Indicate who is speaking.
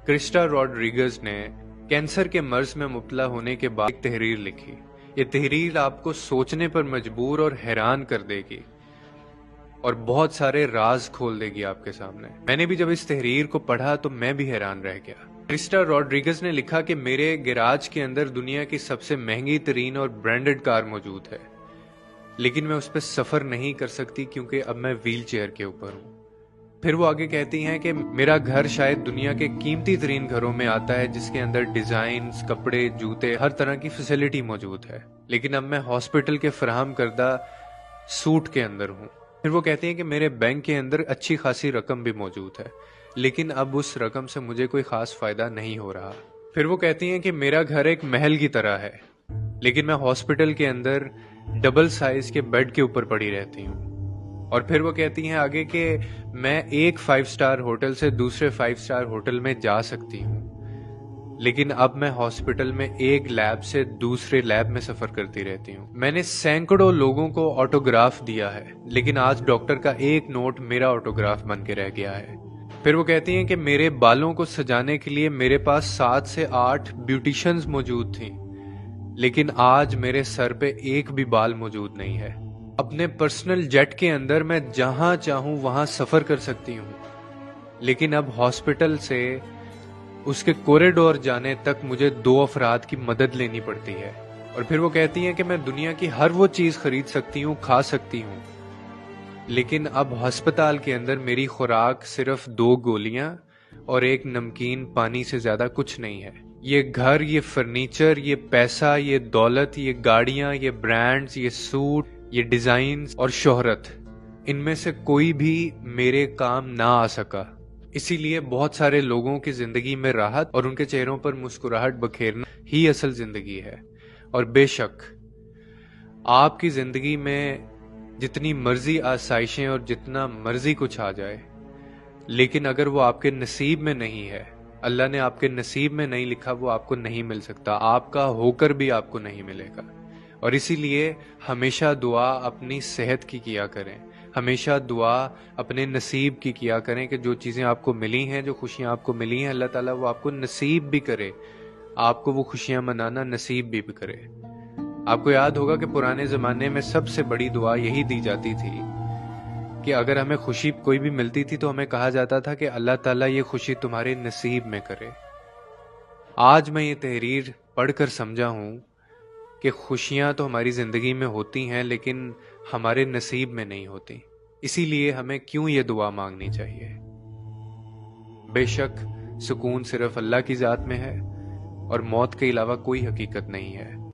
Speaker 1: کرسٹا Rodrigues نے cancer کے مرض میں مبتلا ہونے کے بعد ایک تحریر لکھی۔ یہ تحریر آپ کو سوچنے پر مجبور اور حیران کر دے گی اور بہت سارے راز کھول دے گی آپ کے سامنے۔ میں نے بھی جب اس تحریر کو پڑھا تو میں بھی حیران رہ گیا۔ کرسٹا روڈریگز نے لکھا کہ میرے گیراج کے اندر دنیا کی سب سے مہنگی ترین اور برانڈڈ کار موجود ہے، لیکن میں اس پہ سفر نہیں کر سکتی کیونکہ اب میں ویل چیئر کے اوپر ہوں۔ پھر وہ آگے کہتی ہیں کہ میرا گھر شاید دنیا کے قیمتی ترین گھروں میں آتا ہے، جس کے اندر ڈیزائنز، کپڑے، جوتے، ہر طرح کی فیسلٹی موجود ہے، لیکن اب میں ہاسپٹل کے فراہم کردہ سوٹ کے اندر ہوں۔ پھر وہ کہتی ہیں کہ میرے بینک کے اندر اچھی خاصی رقم بھی موجود ہے، لیکن اب اس رقم سے مجھے کوئی خاص فائدہ نہیں ہو رہا۔ پھر وہ کہتی ہیں کہ میرا گھر ایک محل کی طرح ہے، لیکن میں ہاسپٹل کے اندر ڈبل سائز کے بیڈ کے اوپر پڑی رہتی ہوں۔ اور پھر وہ کہتی ہیں آگے کہ میں ایک 5 سٹار ہوٹل سے دوسرے 5 سٹار ہوٹل میں جا سکتی ہوں، لیکن اب میں ہاسپٹل میں ایک لیب سے دوسرے لیب میں سفر کرتی رہتی ہوں۔ میں نے سینکڑوں لوگوں کو آٹوگراف دیا ہے، لیکن آج ڈاکٹر کا ایک نوٹ میرا آٹوگراف بن کے رہ گیا ہے۔ پھر وہ کہتی ہیں کہ میرے بالوں کو سجانے کے لیے میرے پاس 7 سے 8 بیوٹیشنز موجود تھیں، لیکن آج میرے سر پہ ایک بھی بال موجود نہیں ہے۔ اپنے پرسنل جیٹ کے اندر میں جہاں چاہوں وہاں سفر کر سکتی ہوں، لیکن اب ہاسپٹل سے اس کے کوریڈور جانے تک مجھے 2 افراد کی مدد لینی پڑتی ہے۔ اور پھر وہ کہتی ہیں کہ میں دنیا کی ہر وہ چیز خرید سکتی ہوں، کھا سکتی ہوں، لیکن اب ہسپتال کے اندر میری خوراک صرف 2 گولیاں اور ایک نمکین پانی سے زیادہ کچھ نہیں ہے۔ یہ گھر، یہ فرنیچر، یہ پیسہ، یہ دولت، یہ گاڑیاں، یہ برانڈز، یہ سوٹ، یہ ڈیزائنز اور شہرت، ان میں سے کوئی بھی میرے کام نہ آ سکا۔ اسی لیے بہت سارے لوگوں کی زندگی میں راحت اور ان کے چہروں پر مسکراہٹ بکھیرنا ہی اصل زندگی ہے۔ اور بے شک آپ کی زندگی میں جتنی مرضی آسائشیں اور جتنا مرضی کچھ آ جائے، لیکن اگر وہ آپ کے نصیب میں نہیں ہے، اللہ نے آپ کے نصیب میں نہیں لکھا، وہ آپ کو نہیں مل سکتا، آپ کا ہو کر بھی آپ کو نہیں ملے گا۔ اور اسی لیے ہمیشہ دعا اپنی صحت کی کیا کریں، ہمیشہ دعا اپنے نصیب کی کیا کریں کہ جو چیزیں آپ کو ملی ہیں، جو خوشیاں آپ کو ملی ہیں، اللہ تعالیٰ وہ آپ کو نصیب بھی کرے، آپ کو وہ خوشیاں منانا نصیب بھی کرے۔ آپ کو یاد ہوگا کہ پرانے زمانے میں سب سے بڑی دعا یہی دی جاتی تھی کہ اگر ہمیں خوشی کوئی بھی ملتی تھی تو ہمیں کہا جاتا تھا کہ اللہ تعالیٰ یہ خوشی تمہارے نصیب میں کرے۔ آج میں یہ تحریر پڑھ کر سمجھا ہوں کہ خوشیاں تو ہماری زندگی میں ہوتی ہیں، لیکن ہمارے نصیب میں نہیں ہوتی۔ اسی لیے ہمیں کیوں یہ دعا مانگنی چاہیے؟ بے شک سکون صرف اللہ کی ذات میں ہے، اور موت کے علاوہ کوئی حقیقت نہیں ہے۔